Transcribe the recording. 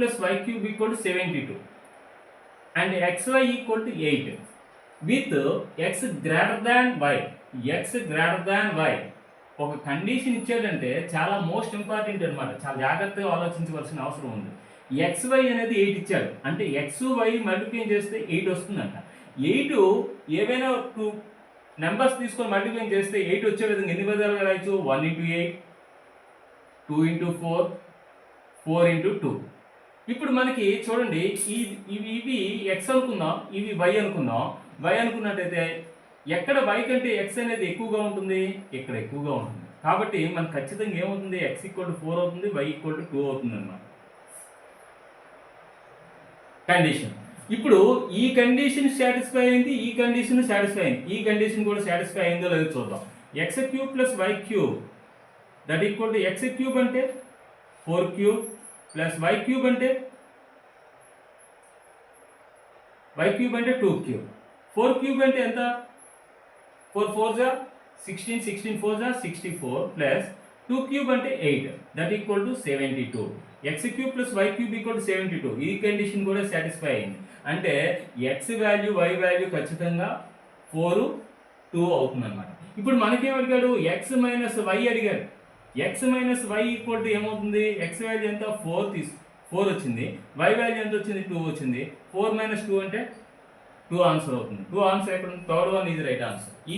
plus y cube equal to 72 and xy equal to 8 with x greater than y. x greater than y ఒక condition ఇచ్చాడంటే చాలా most important అనమాట. చాలా జాగ్రత్తగా ఆలోచించవలసిన అవసరం ఉంది. xy అనేది 8 ఇచ్చాడు అంటే xy మల్టిప్లై చేస్తే 8 వస్తుందంట. 8 ఏవైనా 2 నెంబర్స్ తీసుకొని మల్టిప్లై చేస్తే 8 వచ్చే విధంగా ఎన్ని విధాలుగా రాయొచ్చు? 1 into 8, 2 into 4, 4 into 2. ఇప్పుడు మనకి చూడండి ఇవి x అనుకుందాం, ఇవి y అనుకుందాం. y అనుకున్నట్టయితే ఎక్కడ y కంటే x అనేది ఎక్కువగా ఉంటుంది? ఇక్కడ ఎక్కువగా ఉంటుంది. కాబట్టి మనకు ఖచ్చితంగా ఏమవుతుంది? x = 4 అవుతుంది, y = 2 అవుతుంది అన్నమాట కండిషన్. ఇప్పుడు ఈ కండిషన్ సాటిస్ఫై అయింది, ఈ కండిషన్ సాటిస్ఫై అయింది, ఈ కండిషన్ కూడా సాటిస్ఫై అయిందో లేదో చూద్దాం. x³ + y³ that equal to x³ అంటే 4³ ప్లస్ y³ అంటే 2³ 4³ అంటే ఎంత? 4 4 జా 16, 16 4 జా 64 ప్లస్ 2³ అంటే 8 that equal to 72. x³ + y³ = 72. ఈ కండిషన్ కూడా సాటిస్ఫై అయింది. అంటే x వాల్యూ y వాల్యూ ఖచ్చితంగా 4 2 అవుతుంది అన్నమాట. ఇప్పుడు మనకేం అడిగాడు? x - y అడిగాడు. x - y ఈక్వల్ టు ఏమవుతుంది? x వాల్యూ ఎంత? 4 వచ్చింది, y వాల్యూ ఎంత వచ్చింది? 2 వచ్చింది. 4 - 2 అంటే 2 ఆన్సర్ అవుతుంది. 2 ఆన్సర్ ఎక్కడ ఉంది? Third one is right answer. ఈ